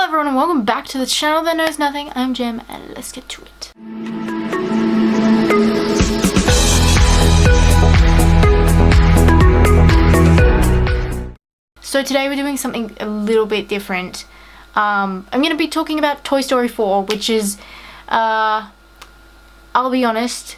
everyone and welcome back to the channel that knows nothing. I'm Jem and let's get to it. So today we're doing something a little bit different. I'm going to be talking about Toy Story 4, which is, I'll be honest,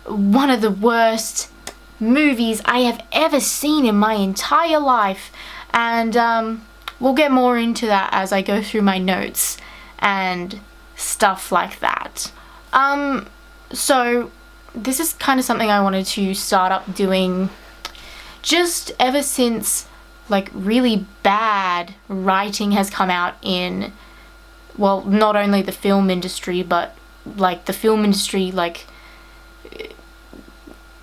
one of the worst movies I have ever seen in my entire life. And we'll get more into that as I go through my notes and stuff like that. So this is kind of something I wanted to start up doing just ever since like really bad writing has come out in, well, not only the film industry, but like the film industry, like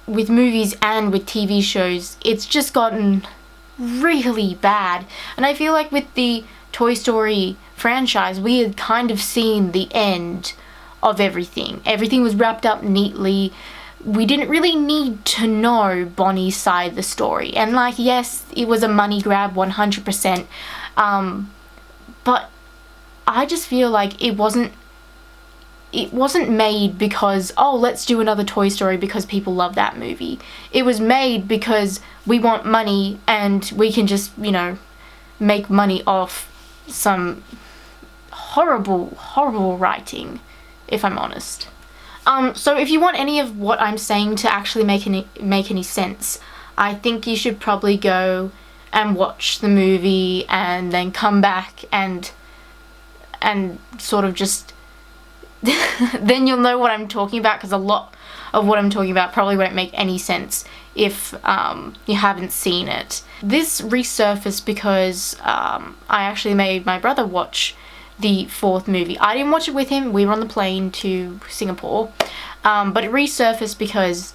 with movies and with TV shows. It's just gotten really bad. And I feel like with the Toy Story franchise, we had kind of seen the end of everything. Everything was wrapped up neatly. We didn't really need to know Bonnie's side of the story. And like, yes, it was a money grab 100%. But I just feel like it wasn't made because, oh, let's do another Toy Story because people love that movie. It was made because we want money and we can just, you know, make money off some horrible writing, if I'm honest. So if you want any of what I'm saying to actually make any sense, I think you should probably go and watch the movie and then come back and sort of just then you'll know what I'm talking about, because a lot of what I'm talking about probably won't make any sense if you haven't seen it. This resurfaced because I actually made my brother watch the fourth movie. I didn't watch it with him. We were on the plane to Singapore, but it resurfaced because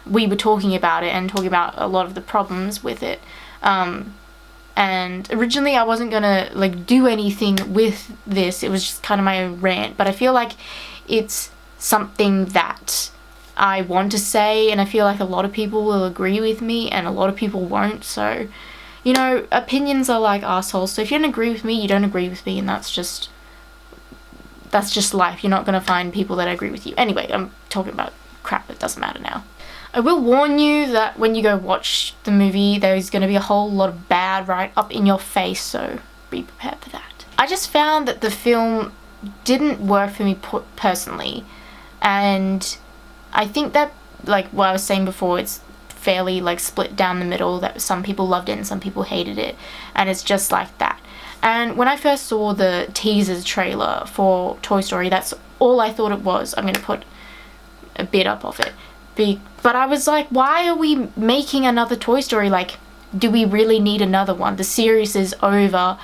we were talking about it and talking about a lot of the problems with it. And originally I wasn't gonna like do anything with this. It was just kind of my own rant, but I feel like it's something that I want to say, and I feel like a lot of people will agree with me and a lot of people won't. So, you know, opinions are like assholes. So if you don't agree with me, you don't agree with me, and that's just life. You're not gonna find people that agree with you. Anyway, I'm talking about crap that doesn't matter now. I will warn you that when you go watch the movie, there's going to be a whole lot of bad right up in your face, so be prepared for that. I just found that the film didn't work for me personally, and I think that, like what I was saying before, it's fairly like split down the middle, that some people loved it and some people hated it, and it's just like that. And when I first saw the teasers trailer for Toy Story, that's all I thought it was. I'm going to put a bit up of it. But I was like, why are we making another Toy Story? Like, do we really need another one? The series is over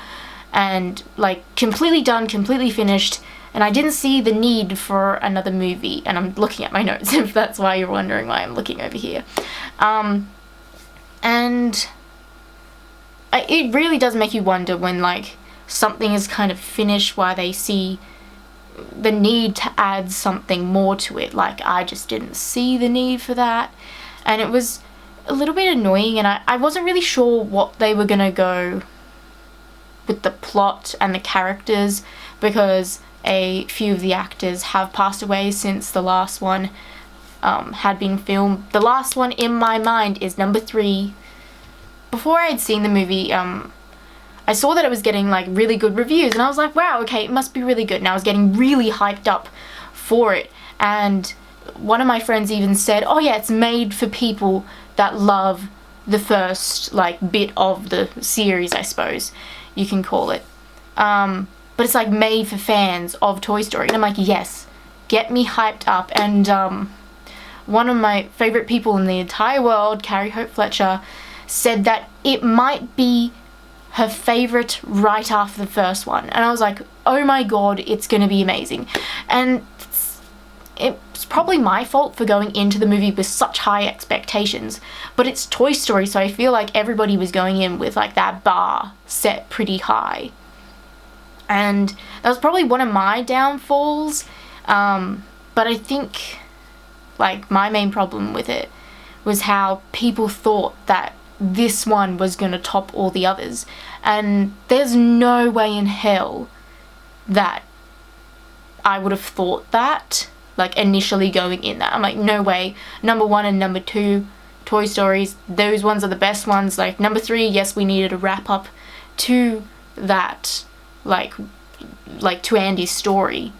and like completely done, completely finished, and I didn't see the need for another movie. And I'm looking at my notes if that's why you're wondering why I'm looking over here. And it really does make you wonder when like something is kind of finished, why they see the need to add something more to it. Like, I just didn't see the need for that, and it was a little bit annoying, and I wasn't really sure what they were gonna go with the plot and the characters, because a few of the actors have passed away since the last one had been filmed. The last one in my mind is number 3. Before I had seen the movie, I saw that it was getting like really good reviews, and I was like, wow, okay, it must be really good. And I was getting really hyped up for it. And one of my friends even said, oh yeah, it's made for people that love the first like bit of the series, I suppose you can call it. But it's like made for fans of Toy Story. And I'm like, yes, get me hyped up. And one of my favorite people in the entire world, Carrie Hope Fletcher, said that it might be her favorite right after the first one. And I was like, oh my god, it's gonna be amazing. And it's probably my fault for going into the movie with such high expectations, but it's Toy Story, so I feel like everybody was going in with like that bar set pretty high. And that was probably one of my downfalls, but I think like my main problem with it was how people thought that this one was going to top all the others. And there's no way in hell that I would have thought that, like, initially going in that. I'm like, no way. Number 1 and number 2 Toy Stories, those ones are the best ones. Like, number 3, yes, we needed a wrap up to that, like to Andy's story,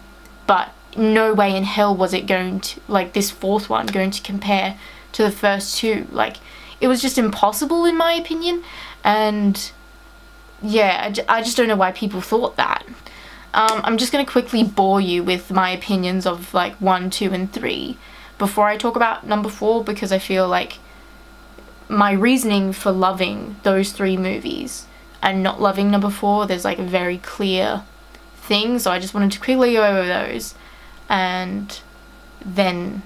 but no way in hell was it going to, like, this 4th one going to compare to the first 2. Like, it was just impossible in my opinion. And yeah, I just don't know why people thought that. I'm just going to quickly bore you with my opinions of like 1, 2 and 3 before I talk about number 4, because I feel like my reasoning for loving those 3 movies and not loving number 4, there's like a very clear thing. So I just wanted to quickly go over those and then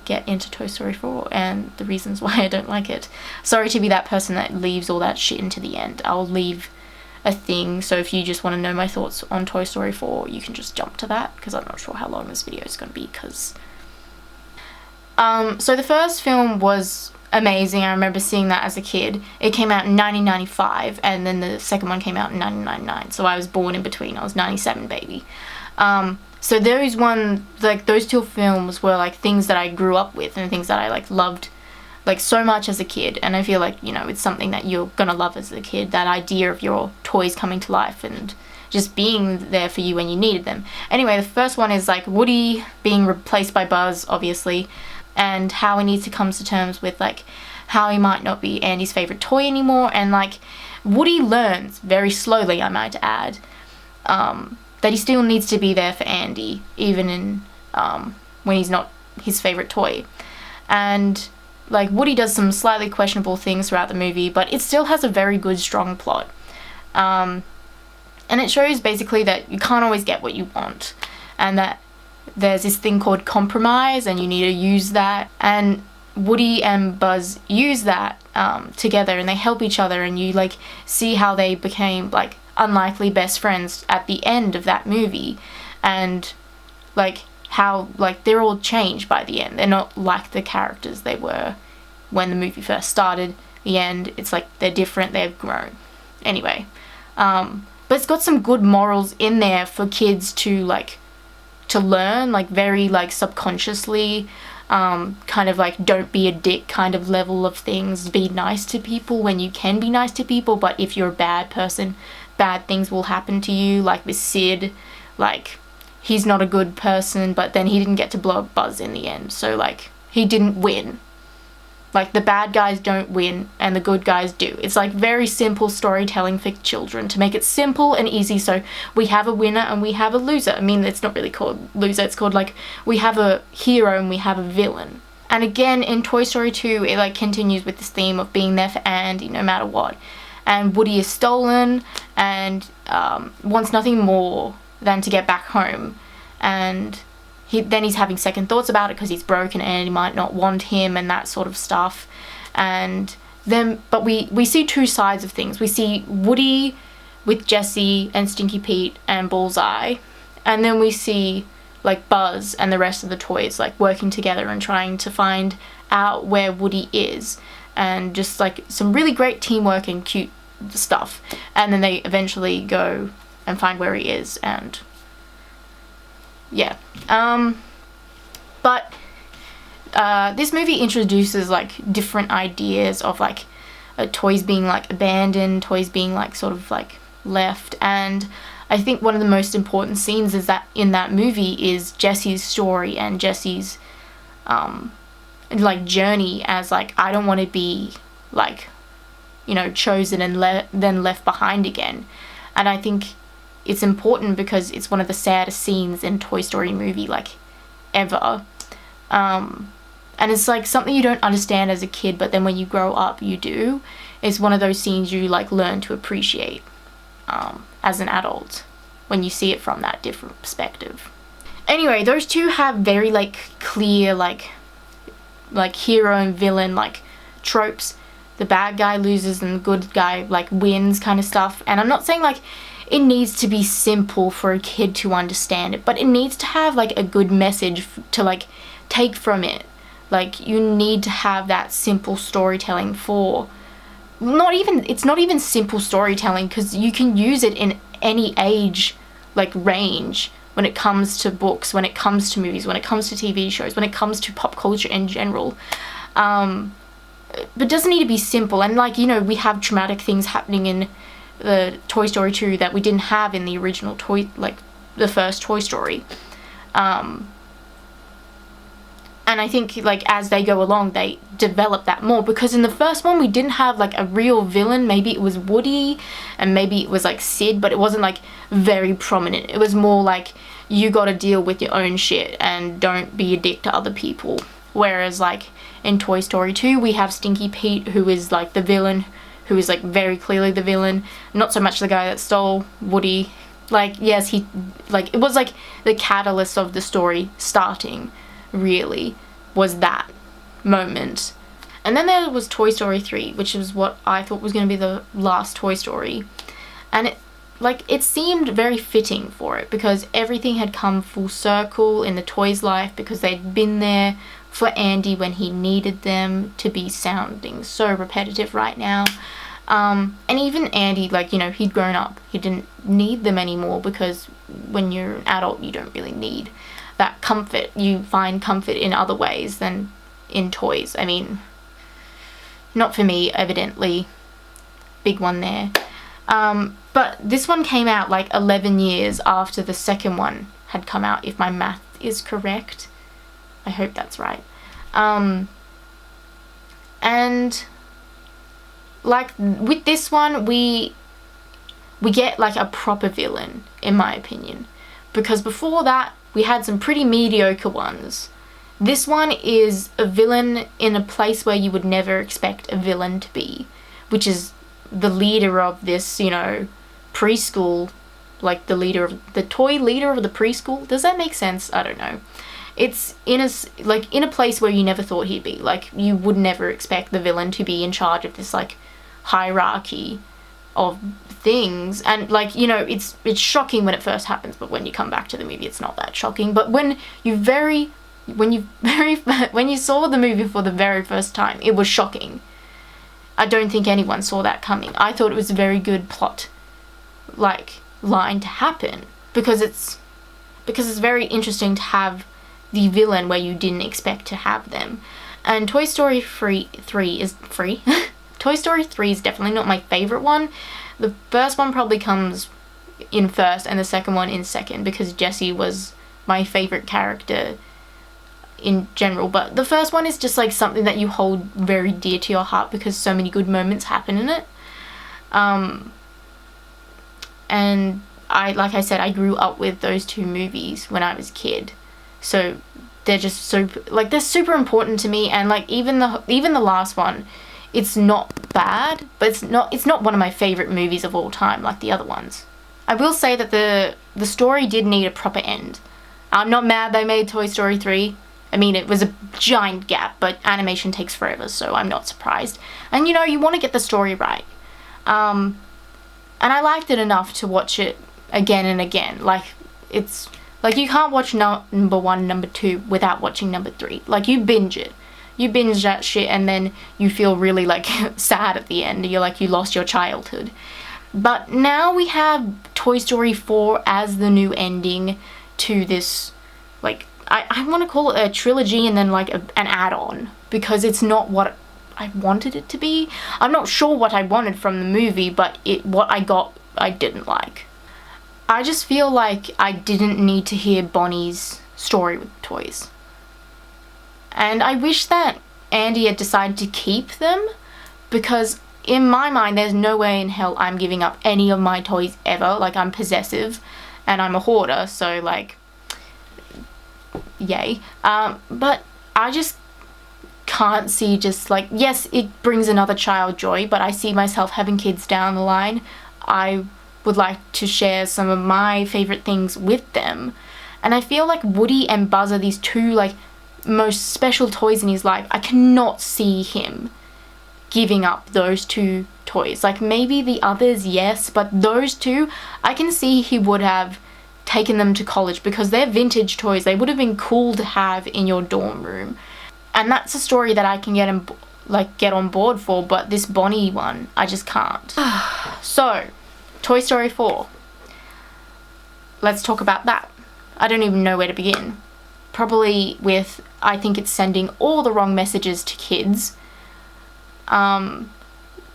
get into Toy Story 4 and the reasons why I don't like it. Sorry to be that person that leaves all that shit into the end. I'll leave a thing, so if you just want to know my thoughts on Toy Story 4, you can just jump to that, because I'm not sure how long this video is going to be, because so the first film was amazing. I remember seeing that as a kid. It came out in 1995, and then the second one came out in 1999, so I was born in between. I was 97 baby. So those 2 films were like things that I grew up with and things that I like loved like so much as a kid, and I feel like, you know, it's something that you're gonna love as a kid, that idea of your toys coming to life and just being there for you when you needed them. Anyway, the first one is like Woody being replaced by Buzz, obviously, and how he needs to come to terms with like how he might not be Andy's favorite toy anymore, and like Woody learns very slowly, I might add, that he still needs to be there for Andy, even in when he's not his favorite toy. And like Woody does some slightly questionable things throughout the movie, but it still has a very good, strong plot. And it shows basically that you can't always get what you want, and that there's this thing called compromise, and you need to use that. And Woody and Buzz use that together, and they help each other, and you like see how they became like unlikely best friends at the end of that movie, and like how like they're all changed by the end. They're not like the characters they were when the movie first started. The end, it's like they're different, they've grown. Anyway, but it's got some good morals in there for kids to learn, like very like subconsciously, kind of like don't be a dick kind of level of things. Be nice to people when you can be nice to people, but if you're a bad person, bad things will happen to you. Like with Sid, like he's not a good person, but then he didn't get to blow up Buzz in the end, so like he didn't win. Like the bad guys don't win and the good guys do. It's like very simple storytelling for children to make it simple and easy. So we have a winner and we have a loser. I mean, it's not really called loser, it's called like we have a hero and we have a villain. And again, in Toy Story 2, it like continues with this theme of being there for Andy no matter what. And Woody is stolen and wants nothing more than to get back home, and he's having second thoughts about it because he's broken and he might not want him and that sort of stuff. And then, but we see 2 sides of things. We see Woody with Jessie and Stinky Pete and Bullseye, and then we see like Buzz and the rest of the toys like working together and trying to find out where Woody is, and just like some really great teamwork and cute stuff. And then they eventually go and find where he is, and yeah. But this movie introduces like different ideas of like toys being like abandoned, toys being like sort of like left. And I think one of the most important scenes is that in that movie is Jessie's story and Jessie's like journey as like, I don't want to be like, you know, chosen and then left behind again. And I think it's important because it's one of the saddest scenes in Toy Story movie like ever. And it's like something you don't understand as a kid, but then when you grow up you do. It's one of those scenes you like learn to appreciate as an adult when you see it from that different perspective. Anyway, those 2 have very like clear like hero and villain like tropes. The bad guy loses and the good guy like wins kind of stuff. And I'm not saying like it needs to be simple for a kid to understand it, but it needs to have like a good message to like take from it. Like you need to have that simple storytelling for it's not even simple storytelling, because you can use it in any age, like, range, when it comes to books, when it comes to movies, when it comes to TV shows, when it comes to pop culture in general. But it doesn't need to be simple. And, like, you know, we have traumatic things happening in the Toy Story 2 that we didn't have in the original the first Toy Story. And I think, like, as they go along, they develop that more, because in the first one we didn't have, like, a real villain. Maybe it was Woody, and maybe it was, like, Sid, but it wasn't, like, very prominent. It was more like, you gotta deal with your own shit and don't be a dick to other people. Whereas, like, in Toy Story 2 we have Stinky Pete, who is, like, the villain, who is, like, very clearly the villain, not so much the guy that stole Woody. Like, yes, he, like, it was, like, the catalyst of the story starting, really, was that moment. And then there was Toy Story 3, which was what I thought was going to be the last Toy Story. And it seemed very fitting for it, because everything had come full circle in the toys' life, because they'd been there for Andy when he needed them, to be sounding so repetitive right now. And even Andy, like, you know, he'd grown up. He didn't need them anymore, because when you're an adult, you don't really need that comfort. You find comfort in other ways than in toys. I mean, not for me, evidently. Big one there. But this one came out, like, 11 years after the second one had come out, if my math is correct. I hope that's right. And, like, with this one, we get, like, a proper villain, in my opinion. Because before that, we had some pretty mediocre ones. This one is a villain in a place where you would never expect a villain to be, which is the leader of this, you know, preschool, like, the toy leader of the preschool. Does that make sense? I don't know. It's in a place where you never thought he'd be. Like, you would never expect the villain to be in charge of this, like, hierarchy of things. And, like, you know, it's shocking when it first happens, but when you come back to the movie, it's not that shocking. But when you saw the movie for the very first time, it was shocking. I don't think anyone saw that coming. I thought it was a very good plot, like, line to happen, because it's very interesting to have the villain where you didn't expect to have them. And Toy Story 3 is free. Toy Story 3 is definitely not my favorite one. The first one probably comes in first, and the second one in second, because Jessie was my favorite character in general. But the first one is just, like, something that you hold very dear to your heart, because so many good moments happen in it. And like I said, I grew up with those two movies when I was a kid. So they're just they're super important to me. And, like, even the last one, it's not bad, but it's not one of my favorite movies of all time like the other ones. I will say that the story did need a proper end. I'm not mad they made Toy Story 3. I mean, it was a giant gap, but animation takes forever, so I'm not surprised. And, you know, you want to get the story right. And I liked it enough to watch it again and again. Like, it's like, you can't watch number 1, number 2 without watching number 3. Like, you binge it. You binge that shit, and then you feel really, like, sad at the end. You're like, you lost your childhood. But now we have Toy Story 4 as the new ending to this, like, I want to call it a trilogy, and then, like, an add-on, because it's not what I wanted it to be. I'm not sure what I wanted from the movie, but what I got, I didn't like. I just feel like I didn't need to hear Bonnie's story with toys. And I wish that Andy had decided to keep them, because in my mind, there's no way in hell I'm giving up any of my toys ever. Like, I'm possessive, and I'm a hoarder, so, like, yay. But I just can't see just, like, yes, it brings another child joy, but I see myself having kids down the line. I would like to share some of my favorite things with them. And I feel like Woody and Buzz are these two, like, most special toys in his life. I cannot see him giving up those two toys. Like, maybe the others, yes, but those two, I can see he would have taken them to college, because they're vintage toys. They would have been cool to have in your dorm room. And that's a story that I can get like get on board for, but this Bonnie one, I just can't. So, Toy Story 4. Let's talk about that. I don't even know where to begin. Probably with, I think it's sending all the wrong messages to kids,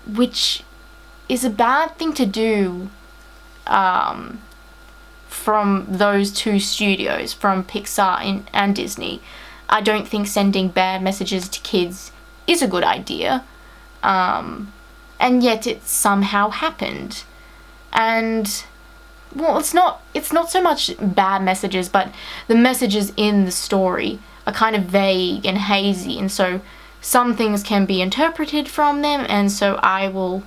which is a bad thing to do from those two studios, from Pixar and Disney. I don't think sending bad messages to kids is a good idea, and yet it somehow happened. And well, it's not so much bad messages, but the messages in the story are kind of vague and hazy, and so some things can be interpreted from them, and so I will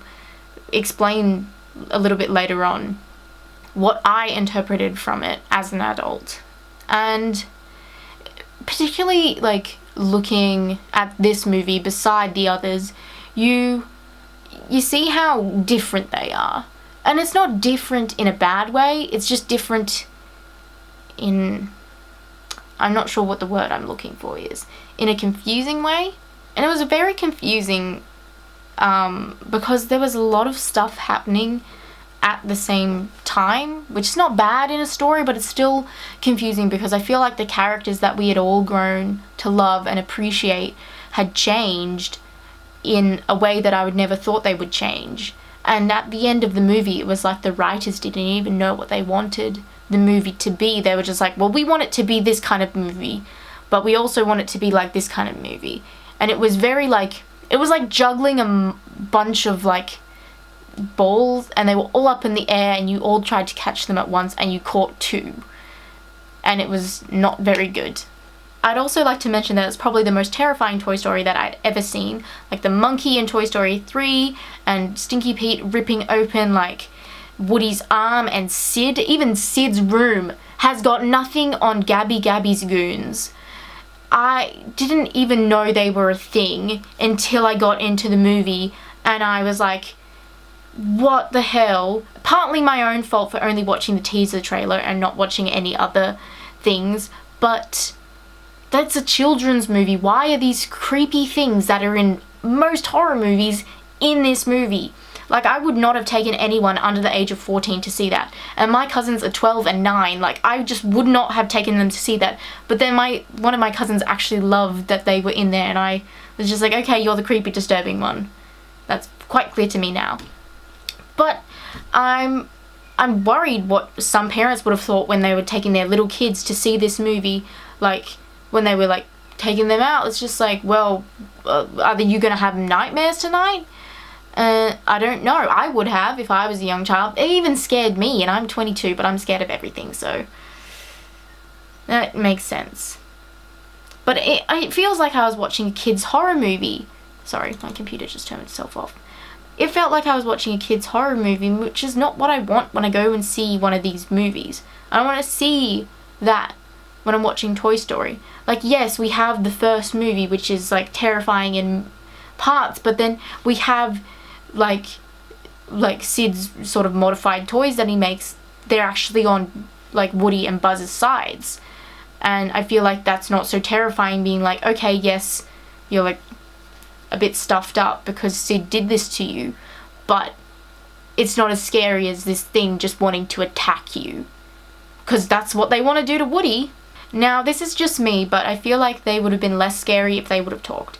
explain a little bit later on what I interpreted from it as an adult. And particularly, like, looking at this movie beside the others, you see how different they are. And it's not different in a bad way, it's just different in, I'm not sure what the word I'm looking for is, in a confusing way. And it was a very confusing, because there was a lot of stuff happening at the same time, which is not bad in a story, but it's still confusing because I feel like the characters that we had all grown to love and appreciate had changed in a way that I would never thought they would change. And at the end of the movie, it was like the writers didn't even know what they wanted the movie to be. They were just like, well, we want it to be this kind of movie, but we also want it to be like this kind of movie. And it was very like, it was like juggling a bunch of like balls, and they were all up in the air, and you all tried to catch them at once, and you caught two. And it was not very good. I'd also like to mention that it's probably the most terrifying Toy Story that I'd ever seen. Like the monkey in Toy Story 3, and Stinky Pete ripping open like Woody's arm, and Sid, even Sid's room has got nothing on Gabby's goons. I didn't even know they were a thing until I got into the movie, and I was like, what the hell? Partly my own fault for only watching the teaser trailer and not watching any other things, but that's a children's movie. Why are these creepy things that are in most horror movies in this movie? Like, I would not have taken anyone under the age of 14 to see that. And my cousins are 12 and 9. Like, I just would not have taken them to see that. But then one of my cousins actually loved that they were in there, and I was just like, okay, you're the creepy, disturbing one. That's quite clear to me now. But I'm worried what some parents would have thought when they were taking their little kids to see this movie. Like, when they were like taking them out, it's just like, well, are you gonna have nightmares tonight? I don't know. I would have if I was a young child. It even scared me, and I'm 22, but I'm scared of everything, so that makes sense. But it feels like I was watching a kid's horror movie. Sorry, my computer just turned itself off. It felt like I was watching a kid's horror movie, which is not what I want when I go and see one of these movies. I don't want to see that when I'm watching Toy Story. Like, yes, we have the first movie, which is like terrifying in parts, but then we have like Sid's sort of modified toys that he makes. They're actually on like Woody and Buzz's sides, and I feel like that's not so terrifying, being like, okay, yes, you're like a bit stuffed up because Sid did this to you, but it's not as scary as this thing just wanting to attack you, because that's what they want to do to Woody. Now, this is just me, but I feel like they would have been less scary if they would have talked.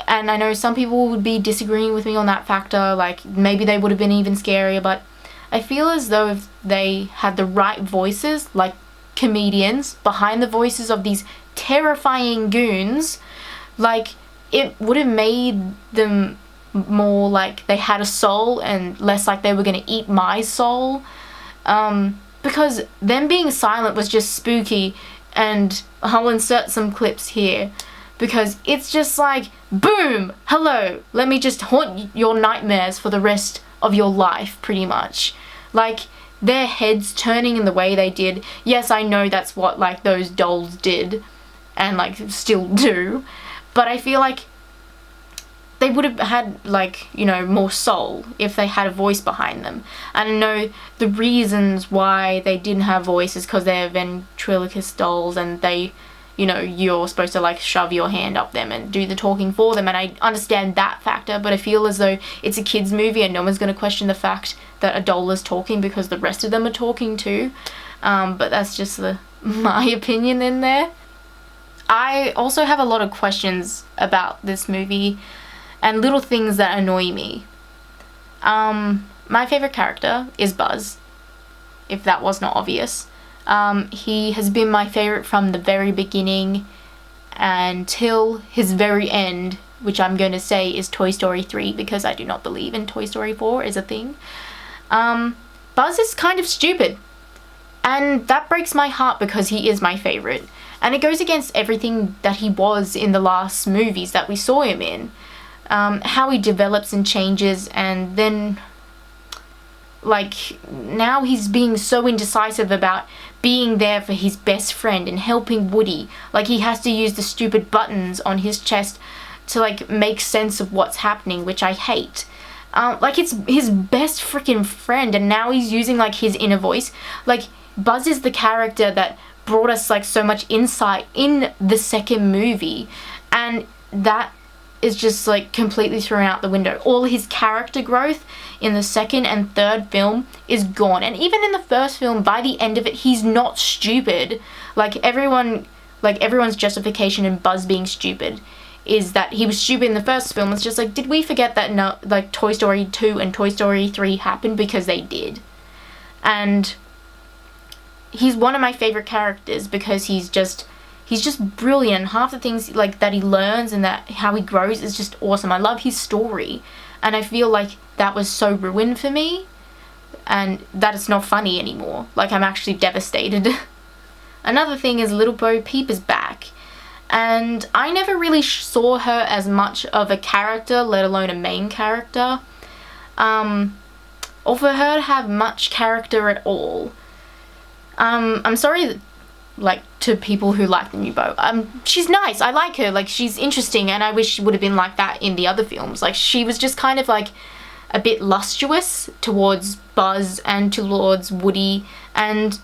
And I know some people would be disagreeing with me on that factor, like maybe they would have been even scarier, but I feel as though if they had the right voices, like comedians, behind the voices of these terrifying goons, like, it would have made them more like they had a soul and less like they were going to eat my soul. Because them being silent was just spooky, and I'll insert some clips here because it's just like, boom, hello, let me just haunt your nightmares for the rest of your life, pretty much. Like, their heads turning in the way they did. Yes, I know that's what like those dolls did and like still do, but I feel like they would have had, like, you know, more soul if they had a voice behind them. And I know the reasons why they didn't have voices because they're ventriloquist dolls, and they you know, you're supposed to like shove your hand up them and do the talking for them, and I understand that factor, but I feel as though it's a kids movie and no one's going to question the fact that a doll is talking because the rest of them are talking too. But that's just my opinion in there. I also have a lot of questions about this movie and little things that annoy me. My favorite character is Buzz, if that was not obvious. He has been my favorite from the very beginning until his very end, which I'm going to say is Toy Story 3, because I do not believe in Toy Story 4 is a thing. Buzz is kind of stupid, and that breaks my heart because he is my favorite. And it goes against everything that he was in the last movies that we saw him in. How he develops and changes, and then like now he's being so indecisive about being there for his best friend and helping Woody. Like he has to use the stupid buttons on his chest to like make sense of what's happening, which I hate. Like it's his best freaking friend, and now he's using like his inner voice. Like Buzz is the character that brought us like so much insight in the second movie, and that is just like completely thrown out the window. All his character growth in the second and third film is gone, and even in the first film, by the end of it, he's not stupid. Like everyone's justification in Buzz being stupid is that he was stupid in the first film. It's just like, did we forget that no, like Toy Story 2 and Toy Story 3 happened? Because they did. And he's one of my favorite characters because he's just brilliant. Half the things like that he learns and that how he grows is just awesome. I love his story, and I feel like that was so ruined for me, and that it's not funny anymore. Like I'm actually devastated. Another thing is Little Bo Peep is back, and I never really saw her as much of a character, let alone a main character, or for her to have much character at all. I'm sorry, like, to people who like the new Bo. She's nice. I like her. Like, she's interesting, and I wish she would have been like that in the other films. Like, she was just kind of, like, a bit lustuous towards Buzz and towards Woody, and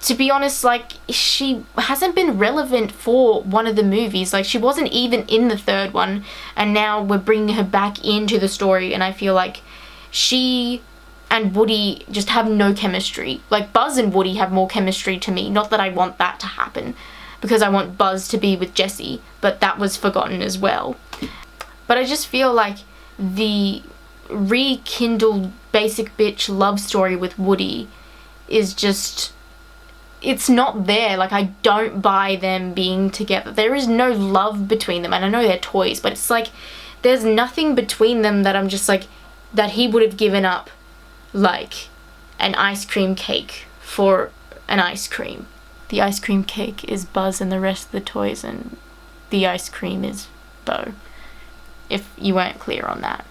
to be honest, like, she hasn't been relevant for one of the movies. Like, she wasn't even in the third one, and now we're bringing her back into the story, and I feel like she and Woody just have no chemistry. Like, Buzz and Woody have more chemistry to me. Not that I want that to happen, because I want Buzz to be with Jessie, but that was forgotten as well. But I just feel like the rekindled basic bitch love story with Woody is just, it's not there. Like, I don't buy them being together. There is no love between them, and I know they're toys, but it's like there's nothing between them that I'm just like, that he would have given up like an ice cream cake for an ice cream. The ice cream cake is Buzz and the rest of the toys, and the ice cream is Bo, if you weren't clear on that.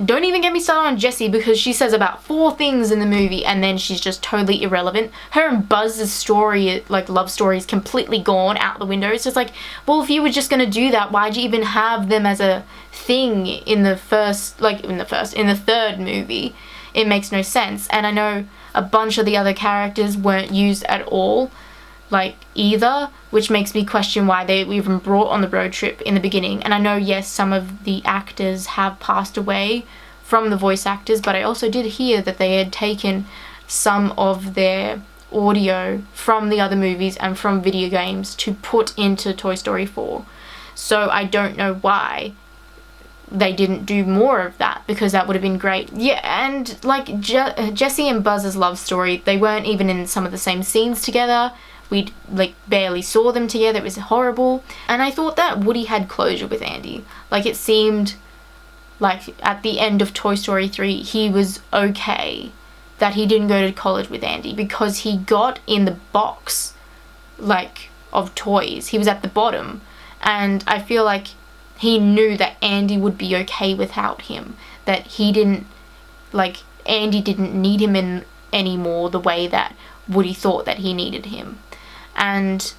Don't even get me started on Jessie, because she says about 4 things in the movie and then she's just totally irrelevant. Her and Buzz's story, like love story, is completely gone out the window. It's just like, well, if you were just gonna do that, why'd you even have them as a thing in the third movie? It makes no sense. And I know a bunch of the other characters weren't used at all, like, either, which makes me question why they were even brought on the road trip in the beginning. And I know, yes, some of the actors have passed away from the voice actors, but I also did hear that they had taken some of their audio from the other movies and from video games to put into Toy Story 4. So I don't know why they didn't do more of that, because that would have been great. Yeah, and like Jessie and Buzz's love story, they weren't even in some of the same scenes together. We like barely saw them together. It was horrible. And I thought that Woody had closure with Andy. Like, it seemed like at the end of Toy Story 3 he was okay that he didn't go to college with Andy, because he got in the box like of toys. He was at the bottom, and I feel like he knew that Andy would be okay without him, that he didn't, like, Andy didn't need him in anymore the way that Woody thought that he needed him. And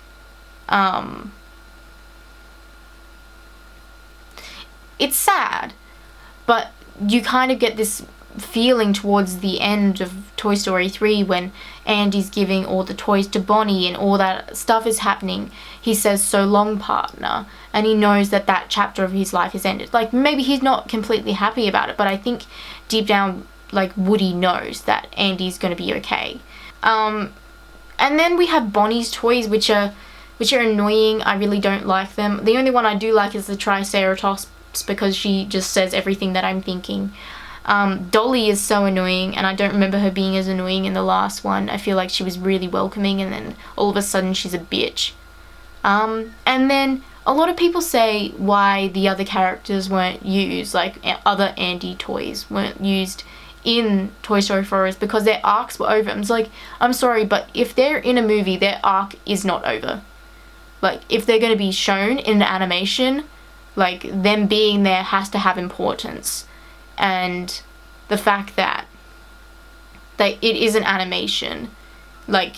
it's sad, but you kind of get this feeling towards the end of Toy Story 3 when Andy's giving all the toys to Bonnie and all that stuff is happening. He says, "So long, partner," and he knows that that chapter of his life has ended. Like, maybe he's not completely happy about it, but I think deep down, like, Woody knows that Andy's going to be okay. And then we have Bonnie's toys, which are annoying. I really don't like them. The only one I do like is the Triceratops, because she just says everything that I'm thinking. Dolly is so annoying, and I don't remember her being as annoying in the last one. I feel like she was really welcoming, and then all of a sudden she's a bitch. And then a lot of people say why the other characters weren't used, like other Andy toys weren't used in Toy Story 4 is because their arcs were over. It's like, I'm sorry, but if they're in a movie, their arc is not over. Like, if they're going to be shown in an animation, like, them being there has to have importance. And the fact that it is an animation, like,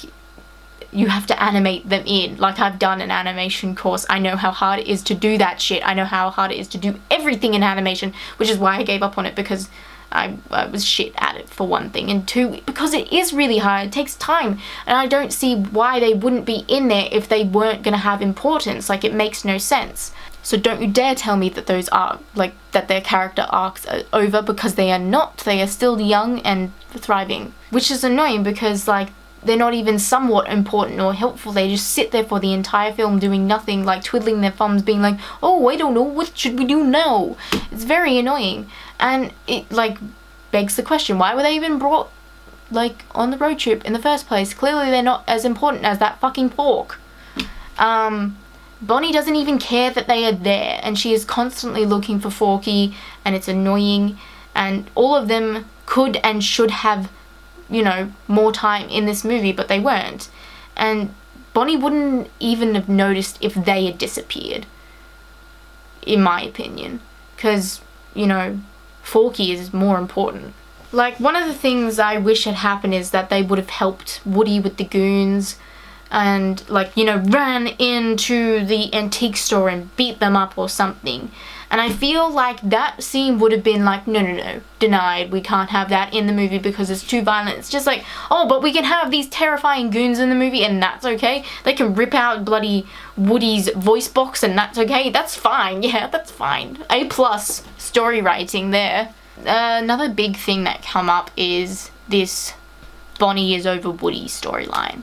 you have to animate them in. Like, I've done an animation course. I know how hard it is to do that shit. I know how hard it is to do everything in animation, which is why I gave up on it, because I was shit at it, for one thing, and two, because it is really hard. It takes time, and I don't see why they wouldn't be in there if they weren't going to have importance. Like, it makes no sense. So don't you dare tell me that those are, like, that their character arcs are over, because they are not. They are still young and thriving, which is annoying because, like, they're not even somewhat important or helpful. They just sit there for the entire film doing nothing, like twiddling their thumbs, being like, "Oh, I don't know, what should we do now?" It's very annoying, and it, like, begs the question, why were they even brought, like, on the road trip in the first place? Clearly they're not as important as that fucking fork. Bonnie doesn't even care that they are there, and she is constantly looking for Forky, and it's annoying, and all of them could and should have, you know, more time in this movie, but they weren't. And Bonnie wouldn't even have noticed if they had disappeared, in my opinion, because, you know, Forky is more important. Like, one of the things I wish had happened is that they would have helped Woody with the goons and, like, you know, ran into the antique store and beat them up or something. And I feel like that scene would have been like, no, denied, we can't have that in the movie because it's too violent. It's just like, oh, but we can have these terrifying goons in the movie and that's okay. They can rip out bloody Woody's voice box and that's okay. That's fine, yeah, that's fine. A+ story writing there. Another big thing that come up is this Bonnie is over Woody storyline.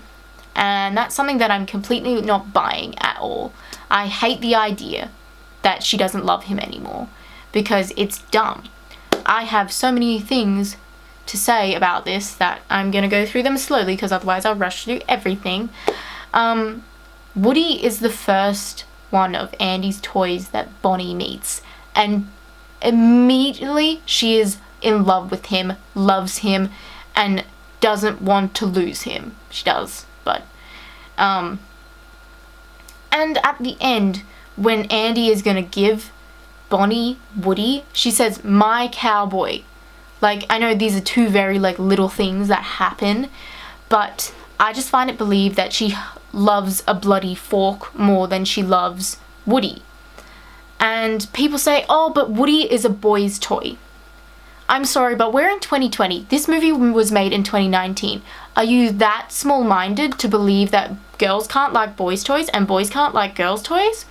And that's something that I'm completely not buying at all. I hate the idea that she doesn't love him anymore, because it's dumb. I have so many things to say about this that I'm gonna go through them slowly, because otherwise I'll rush through everything. Woody is the first one of Andy's toys that Bonnie meets, and immediately she is in love with him, loves him, and doesn't want to lose him. She does, but and at the end, when Andy is gonna give Bonnie Woody, she says, "My cowboy." Like, I know these are two very, like, little things that happen, but I just find it believed that she loves a bloody fork more than she loves Woody. And people say, oh, but Woody is a boy's toy. I'm sorry, but we're in 2020. This movie was made in 2019. Are you that small-minded to believe that girls can't like boys' toys and boys can't like girls' toys?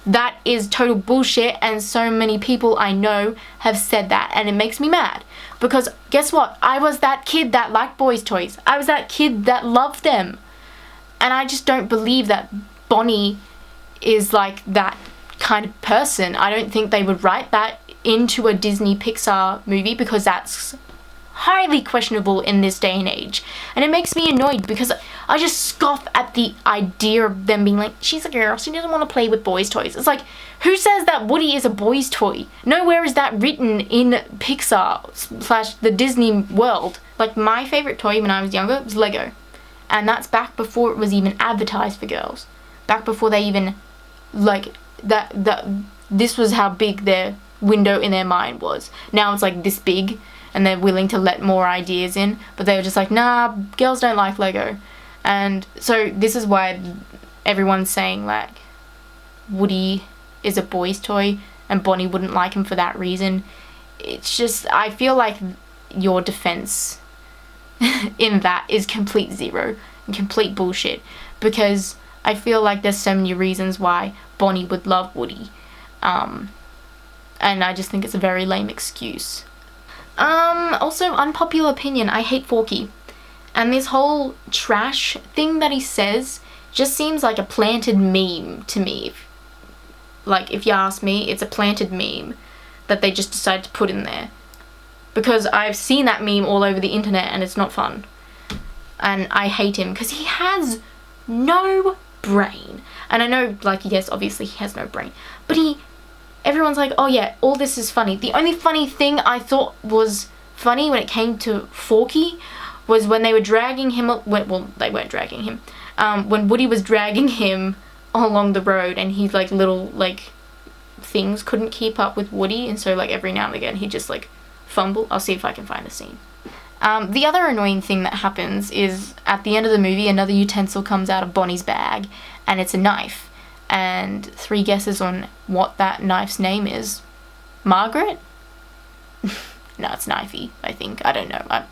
That is total bullshit, and so many people I know have said that, and it makes me mad. Because guess what? I was that kid that liked boys' toys. I was that kid that loved them. And I just don't believe that Bonnie is like that kind of person. I don't think they would write that into a Disney Pixar movie, because that's highly questionable in this day and age. And it makes me annoyed because I just scoff at the idea of them being like, she's a girl, she doesn't want to play with boys' toys. It's like, who says that Woody is a boy's toy? Nowhere is that written in Pixar / the Disney world. Like, my favorite toy when I was younger was Lego. And that's back before it was even advertised for girls. Back before they even, like, this was how big their window in their mind was. Now it's like this big, and they're willing to let more ideas in, but they were just like, nah, girls don't like Lego. And so this is why everyone's saying, like, Woody is a boy's toy and Bonnie wouldn't like him for that reason. It's just, I feel like your defense in that is complete zero and complete bullshit, because I feel like there's so many reasons why Bonnie would love Woody, and I just think it's a very lame excuse. Also, unpopular opinion, I hate Forky, and this whole trash thing that he says just seems like a planted meme to me. Like, if you ask me, it's a planted meme that they just decided to put in there, because I've seen that meme all over the internet and it's not fun. And I hate him because he has no brain. And I know, like, yes, obviously he has no brain, but everyone's like, oh yeah, all this is funny. The only funny thing I thought was funny when it came to Forky was when they were dragging him, well, they weren't dragging him, when Woody was dragging him along the road, and he's like, little, like, things couldn't keep up with Woody, and so, like, every now and again he'd just, like, fumble. I'll see if I can find a scene. The other annoying thing that happens is, at the end of the movie, another utensil comes out of Bonnie's bag, and it's a knife. And 3 guesses on what that knife's name is. Margaret? No, it's Knifey, I think. I don't know.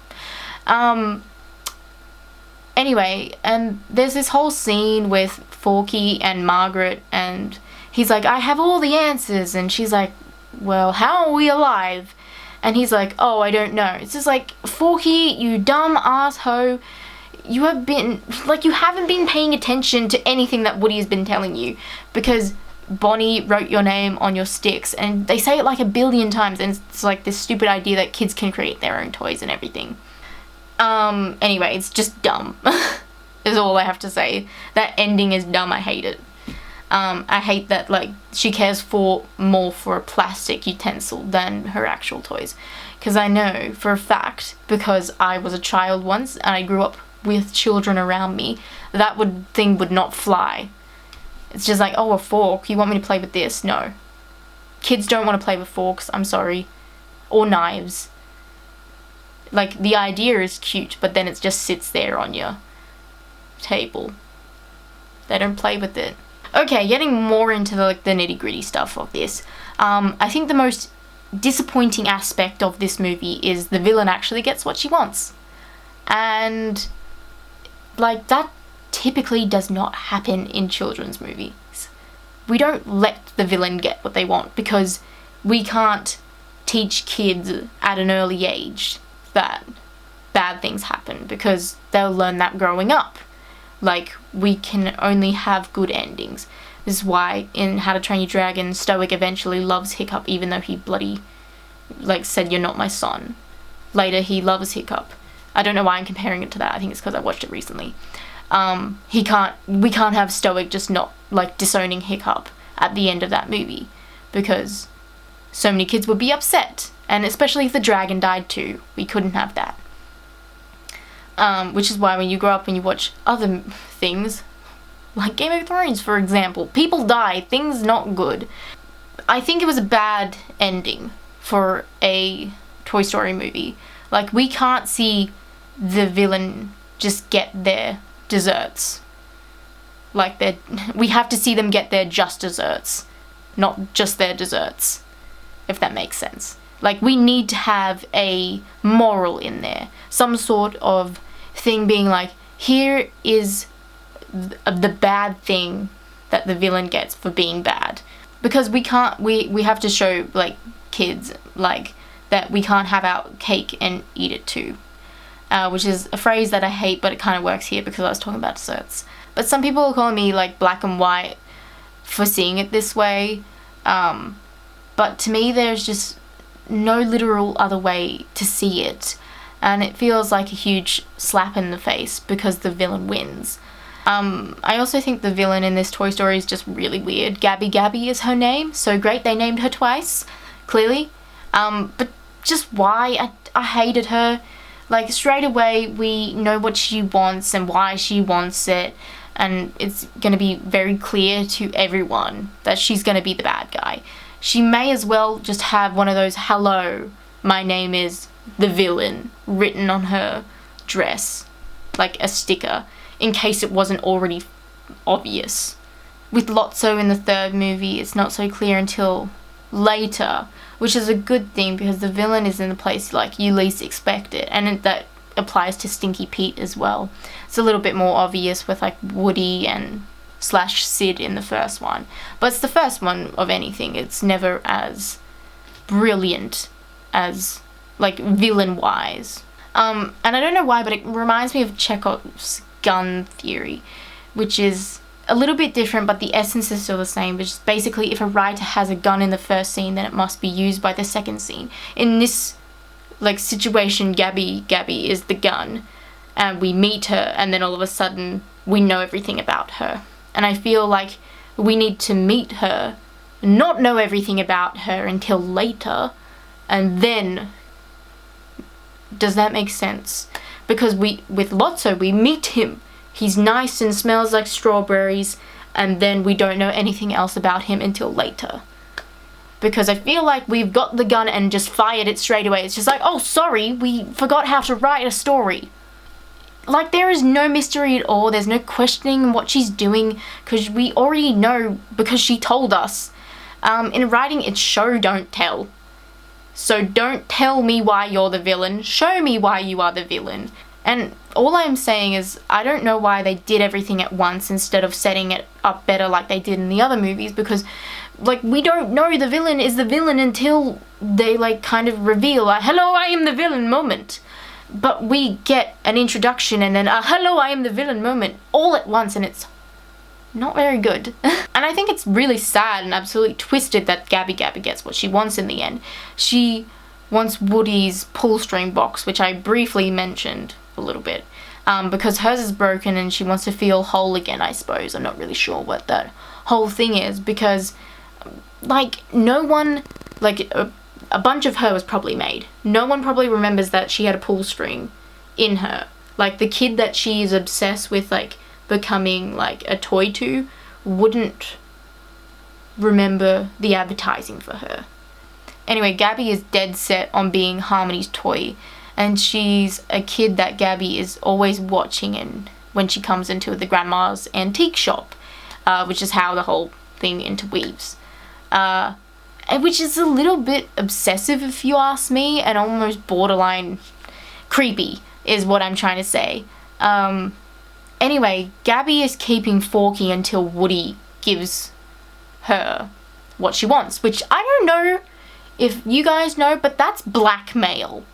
Anyway, and there's this whole scene with Forky and Margaret, and he's like, I have all the answers, and she's like, well, how are we alive? And he's like, oh, I don't know. It's just like, Forky, you dumb assho, you haven't been paying attention to anything that Woody has been telling you, because Bonnie wrote your name on your sticks, and they say it like 1 billion times, and it's like this stupid idea that kids can create their own toys and everything. Anyway, it's just dumb, is all I have to say. That ending is dumb, I hate it. I hate that, like, she cares more for a plastic utensil than her actual toys. Because I know for a fact, because I was a child once and I grew up with children around me, that thing would not fly. It's just like, oh, a fork, you want me to play with this? No. Kids don't want to play with forks, I'm sorry. Or knives. Like, the idea is cute, but then it just sits there on your table. They don't play with it. Okay, getting more into the nitty-gritty stuff of this. I think the most disappointing aspect of this movie is the villain actually gets what she wants. And, like, that typically does not happen in children's movies. We don't let the villain get what they want, because we can't teach kids at an early age that bad things happen, because they'll learn that growing up. Like, we can only have good endings. This is why in How to Train Your Dragon, Stoic eventually loves Hiccup, even though he bloody, like, said, you're not my son. Later, he loves Hiccup. I don't know why I'm comparing it to that. I think it's because I watched it recently. We can't have Stoic just not, like, disowning Hiccup at the end of that movie, because so many kids would be upset. And especially if the dragon died too. We couldn't have that. Which is why when you grow up and you watch other things, like Game of Thrones, for example, people die, things not good. I think it was a bad ending for a Toy Story movie. Like, we can't see the villain just get their desserts. Like, we have to see them get their just desserts, not just their desserts, if that makes sense. Like, we need to have a moral in there, some sort of thing being like, here is the bad thing that the villain gets for being bad. Because we have to show, like, kids, like, that we can't have our cake and eat it too. Which is a phrase that I hate, but it kind of works here because I was talking about desserts. But some people are calling me, like, black and white for seeing it this way. But to me, there's just no literal other way to see it. And it feels like a huge slap in the face because the villain wins. I also think the villain in this Toy Story is just really weird. Gabby is her name. So great, they named her twice, clearly. But just why? I hated her. Like, straight away, we know what she wants and why she wants it. And it's going to be very clear to everyone that she's going to be the bad guy. She may as well just have one of those, hello, my name is the villain, written on her dress, like a sticker, in case it wasn't already obvious. With Lotso in the third movie, it's not so clear until later which is a good thing because the villain is in the place like you least expect it, and that applies to Stinky Pete as well. It's a little bit more obvious with like Woody and slash Sid in the first one, but it's the first one of anything. It's never as brilliant as like villain wise. And I don't know why, but it reminds me of Chekhov's gun theory, which is a little bit different, but the essence is still the same, which is basically if a writer has a gun in the first scene, then it must be used by the second scene. In this like situation, Gabby is the gun, and we meet her, and then all of a sudden we know everything about her. And I feel like we need to meet her, not know everything about her until later, and then... Does that make sense? Because with Lotso, we meet him. He's nice and smells like strawberries, and then we don't know anything else about him until later. Because I feel like we've got the gun and just fired it straight away. It's just like, oh, sorry, we forgot how to write a story. Like, there is no mystery at all. There's no questioning what she's doing, because we already know, because she told us. In writing, it's show, don't tell. So don't tell me why you're the villain, show me why you are the villain. And all I'm saying is, I don't know why they did everything at once instead of setting it up better like they did in the other movies, because, like, we don't know the villain is the villain until they, like, kind of reveal a hello, I am the villain moment. But we get an introduction and then a hello, I am the villain moment all at once, and it's not very good. And I think it's really sad and absolutely twisted that Gabby gets what she wants in the end. She wants Woody's pull string box, which I briefly mentioned a little bit, because hers is broken and she wants to feel whole again, I suppose. I'm not really sure what that whole thing is, because like no one, like a bunch of her was probably made. No one probably remembers that she had a pull string in her. Like the kid that she is obsessed with, like becoming like a toy to, wouldn't remember the advertising for her. Anyway, Gabby is dead set on being Harmony's toy, and she's a kid that Gabby is always watching and when she comes into the grandma's antique shop, which is how the whole thing interweaves. Which is a little bit obsessive if you ask me, and almost borderline creepy is what I'm trying to say. Anyway, Gabby is keeping Forky until Woody gives her what she wants, which I don't know if you guys know, but that's blackmail.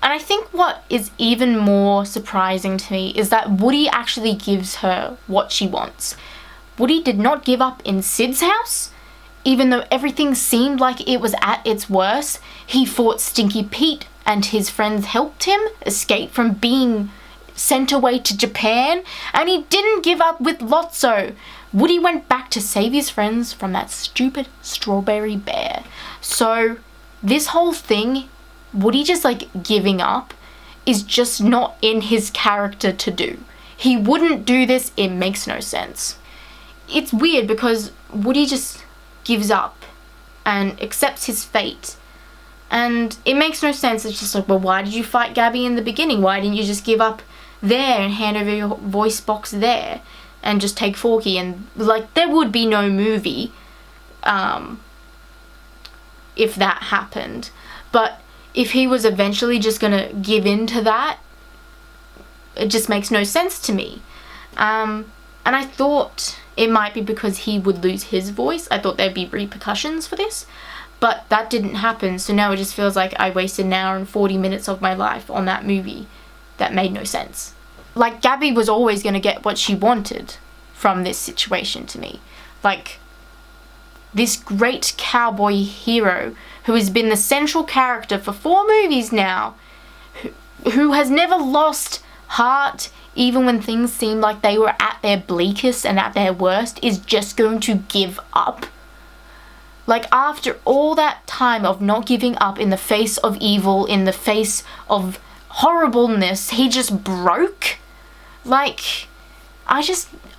And I think what is even more surprising to me is that Woody actually gives her what she wants. Woody did not give up in Sid's house. Even though everything seemed like it was at its worst, he fought Stinky Pete and his friends helped him escape from being sent away to Japan, and he didn't give up with Lotso. Woody went back to save his friends from that stupid strawberry bear. So this whole thing, Woody just like giving up, is just not in his character to do. He wouldn't do this, it makes no sense. It's weird because Woody just gives up and accepts his fate. And it makes no sense. It's just like, well, why did you fight Gabby in the beginning? Why didn't you just give up there and hand over your voice box there and just take Forky? And like, there would be no movie if that happened. But if he was eventually just gonna give in to that, it just makes no sense to me. And I thought it might be because he would lose his voice. I thought there'd be repercussions for this, but that didn't happen. So now it just feels like I wasted an hour and 40 minutes of my life on that movie that made no sense. Like, Gabby was always going to get what she wanted from this situation to me. Like, this great cowboy hero who has been the central character for 4 movies now, who has never lost heart even when things seem like they were at their bleakest and at their worst, is just going to give up. Like, after all that time of not giving up in the face of evil, in the face of horribleness, he just broke? Like,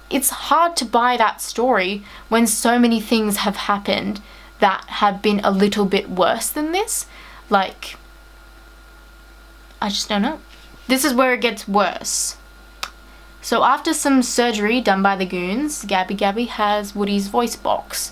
it's hard to buy that story when so many things have happened that have been a little bit worse than this. Like, I just don't know. This is where it gets worse. So after some surgery done by the goons, Gabby has Woody's voice box.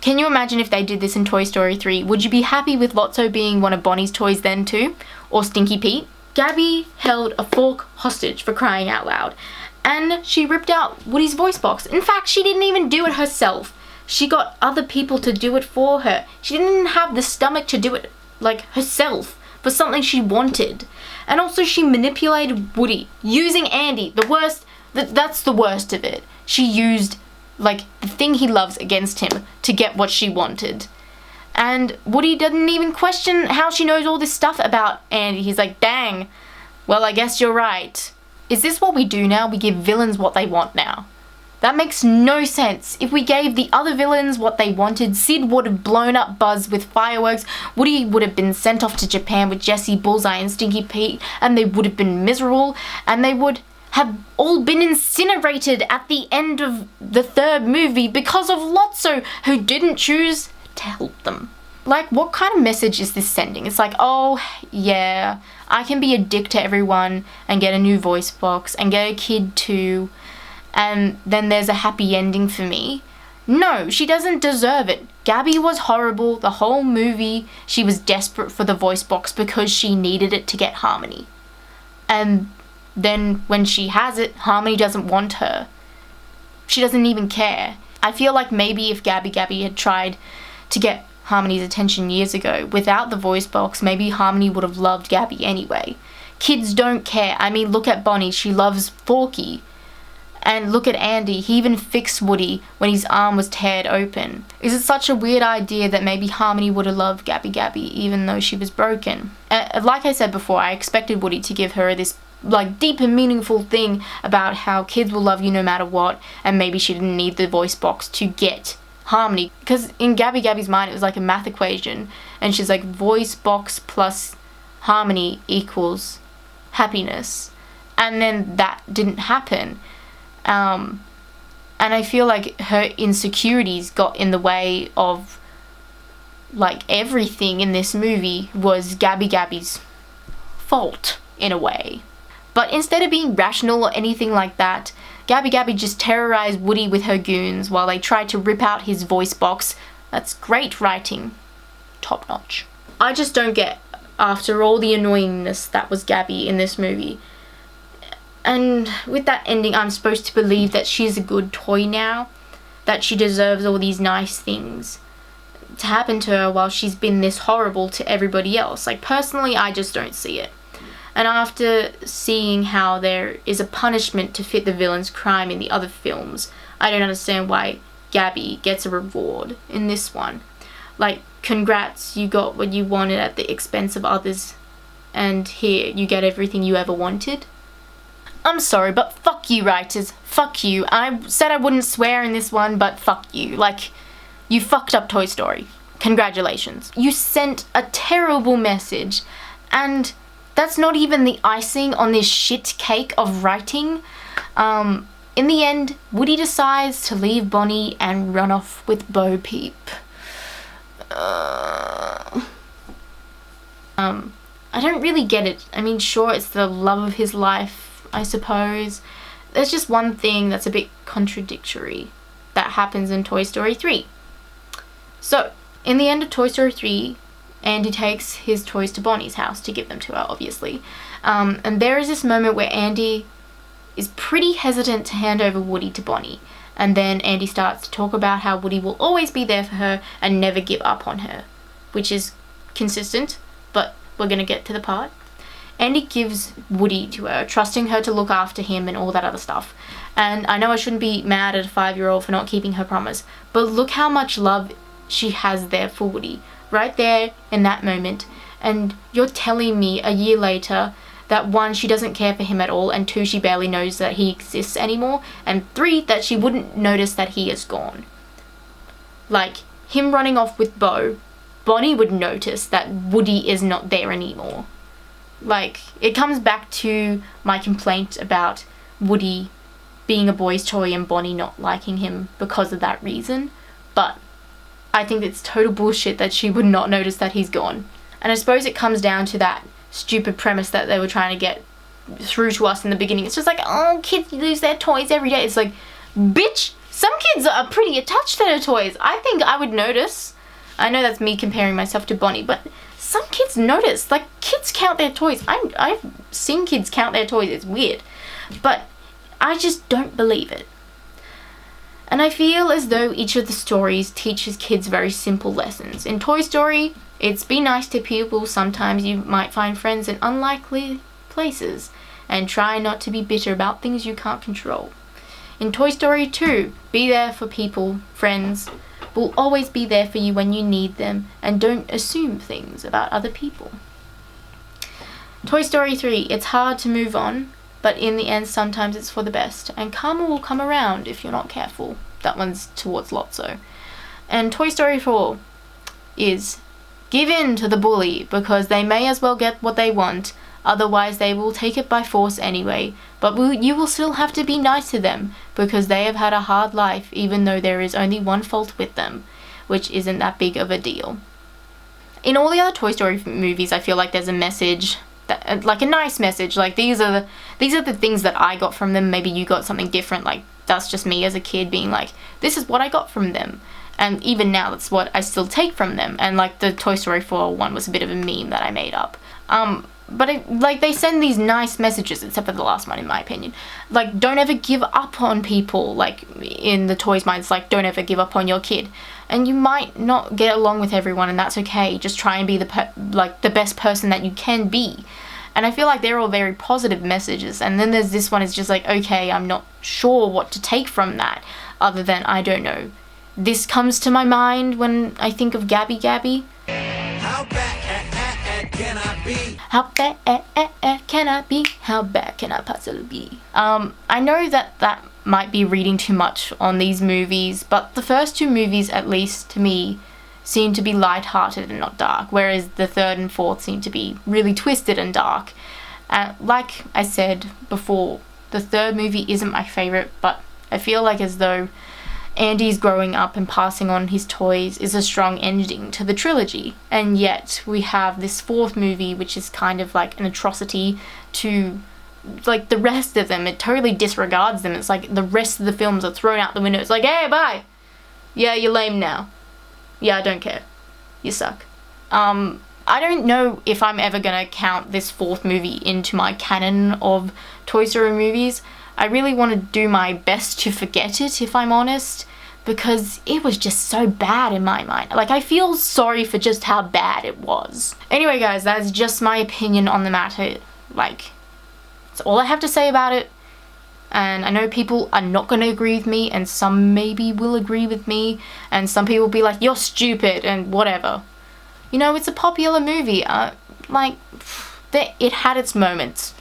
Can you imagine if they did this in Toy Story 3? Would you be happy with Lotso being one of Bonnie's toys then too? Or Stinky Pete? Gabby held a fork hostage, for crying out loud, and she ripped out Woody's voice box. In fact, she didn't even do it herself. She got other people to do it for her. She didn't have the stomach to do it, like, herself, for something she wanted. And also she manipulated Woody, using Andy, the worst, that's the worst of it. She used, like, the thing he loves against him to get what she wanted. And Woody didn't even question how she knows all this stuff about Andy. He's like, dang, well, I guess you're right. Is this what we do now? We give villains what they want now. That makes no sense. If we gave the other villains what they wanted, Sid would have blown up Buzz with fireworks, Woody would have been sent off to Japan with Jessie, Bullseye and Stinky Pete, and they would have been miserable, and they would have all been incinerated at the end of the third movie because of Lotso, who didn't choose to help them. Like, what kind of message is this sending? It's like, oh, yeah, I can be a dick to everyone and get a new voice box and get a kid too, and then there's a happy ending for me. No, she doesn't deserve it. Gabby was horrible the whole movie. She was desperate for the voice box because she needed it to get Harmony. And then when she has it, Harmony doesn't want her. She doesn't even care. I feel like maybe if Gabby had tried to get Harmony's attention years ago without the voice box, maybe Harmony would have loved Gabby anyway. Kids don't care. I mean, look at Bonnie. She loves Forky. And look at Andy, he even fixed Woody when his arm was teared open. Is it such a weird idea that maybe Harmony would have loved Gabby even though she was broken? Like I said before, I expected Woody to give her this like deep and meaningful thing about how kids will love you no matter what, and maybe she didn't need the voice box to get Harmony. Because in Gabby's mind it was like a math equation, and she's like, voice box plus Harmony equals happiness. And then that didn't happen. And I feel like her insecurities got in the way of, like, everything in this movie was Gabby's fault, in a way. But instead of being rational or anything like that, Gabby just terrorized Woody with her goons while they tried to rip out his voice box. That's great writing. Top notch. I just don't get, after all the annoyingness that was Gabby in this movie, and with that ending, I'm supposed to believe that she's a good toy now, that she deserves all these nice things to happen to her while she's been this horrible to everybody else. Like, personally, I just don't see it. And after seeing how there is a punishment to fit the villain's crime in the other films, I don't understand why Gabby gets a reward in this one. Like, congrats, you got what you wanted at the expense of others, and here, you get everything you ever wanted. I'm sorry, but fuck you, writers. Fuck you. I said I wouldn't swear in this one, but fuck you. Like, you fucked up Toy Story. Congratulations. You sent a terrible message, and that's not even the icing on this shit cake of writing. In the end, Woody decides to leave Bonnie and run off with Bo Peep. I don't really get it. I mean, sure, it's the love of his life, I suppose. There's just one thing that's a bit contradictory that happens in Toy Story 3. So, in the end of Toy Story 3, Andy takes his toys to Bonnie's house to give them to her, obviously. And there is this moment where Andy is pretty hesitant to hand over Woody to Bonnie. And then Andy starts to talk about how Woody will always be there for her and never give up on her. Which is consistent, but we're going to get to the part. Andy gives Woody to her, trusting her to look after him and all that other stuff. And I know I shouldn't be mad at a 5-year-old for not keeping her promise, but look how much love she has there for Woody, right there in that moment. And you're telling me a year later that 1, she doesn't care for him at all, and 2, she barely knows that he exists anymore, and 3, that she wouldn't notice that he is gone. Like, him running off with Bo, Bonnie would notice that Woody is not there anymore. Like, it comes back to my complaint about Woody being a boy's toy and Bonnie not liking him because of that reason, but I think it's total bullshit that she would not notice that he's gone. And I suppose it comes down to that stupid premise that they were trying to get through to us in the beginning. It's just like, oh, kids lose their toys every day. It's like, bitch, Some kids are pretty attached to their toys. I think I would notice. I know that's me comparing myself to Bonnie, but some kids notice. Like, kids count their toys. I've seen kids count their toys. It's weird. But I just don't believe it. And I feel as though each of the stories teaches kids very simple lessons. In Toy Story, it's be nice to people. Sometimes you might find friends in unlikely places. And try not to be bitter about things you can't control. In Toy Story 2, be there for people. Friends will always be there for you when you need them, and don't assume things about other people. Toy Story 3, it's hard to move on, but in the end sometimes it's for the best, and karma will come around if you're not careful. That one's towards Lotso. And Toy Story 4 is give in to the bully, because they may as well get what they want, otherwise they will take it by force anyway, but you will still have to be nice to them, because they have had a hard life, even though there is only one fault with them, which isn't that big of a deal. In all the other Toy Story movies, I feel like there's a message, that, like a nice message, like these are the things that I got from them. Maybe you got something different, like that's just me as a kid being like, this is what I got from them. And even now, that's what I still take from them. And like the Toy Story 4 one was a bit of a meme that I made up. But like they send these nice messages, except for the last one in my opinion. Like, don't ever give up on people, like in the toys minds, like don't ever give up on your kid. And you might not get along with everyone, and that's okay. Just try and be the best person that you can be. And I feel like they're all very positive messages. And then there's this one, it's just like, okay, I'm not sure what to take from that, other than, I don't know. This comes to my mind when I think of Gabby Gabby. How bad can I be? How bad can I be? How bad can I possibly be? I know that might be reading too much on these movies, but the first two movies, at least to me, seem to be light-hearted and not dark, whereas the third and fourth seem to be really twisted and dark. Like I said before, the third movie isn't my favorite, but I feel like as though Andy's growing up and passing on his toys is a strong ending to the trilogy. And yet we have this fourth movie, which is kind of like an atrocity to like the rest of them. It totally disregards them. It's like the rest of the films are thrown out the window. It's like, hey, bye. Yeah, you're lame now. Yeah, I don't care. You suck. I don't know if I'm ever gonna count this fourth movie into my canon of Toy Story movies. I really want to do my best to forget it, if I'm honest, because it was just so bad in my mind. Like, I feel sorry for just how bad it was. Anyway, guys, that's just my opinion on the matter. Like, that's all I have to say about it. And I know people are not going to agree with me, and some maybe will agree with me, and some people will be like, you're stupid, and whatever. You know, it's a popular movie. It had its moments,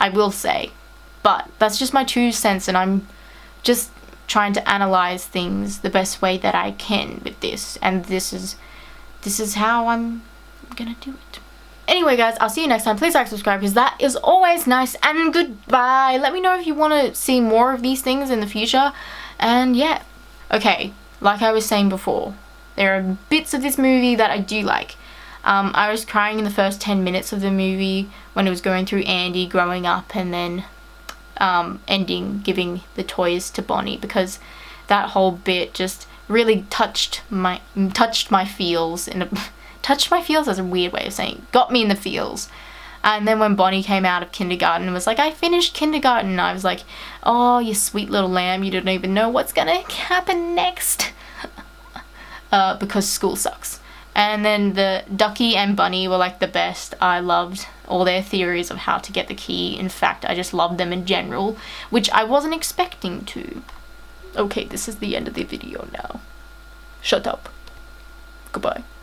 I will say, but that's just my 2 cents, and I'm just trying to analyze things the best way that I can with this, and this is how I'm gonna do it. Anyway, guys, I'll see you next time. Please like, subscribe, because that is always nice, and goodbye. Let me know if you want to see more of these things in the future, and yeah. Okay, like I was saying before, there are bits of this movie that I do like. I was crying in the first 10 minutes of the movie when it was going through Andy growing up and then ending giving the toys to Bonnie, because that whole bit just really touched my feels touched my feels as a weird way of saying, got me in the feels. And then when Bonnie came out of kindergarten and was like, I finished kindergarten, I was like, oh, you sweet little lamb, you don't even know what's gonna happen next. Because school sucks. And then the Ducky and Bunny were like the best. I loved all their theories of how to get the key. In fact, I just loved them in general, which I wasn't expecting to. Okay, this is the end of the video now. Shut up. Goodbye.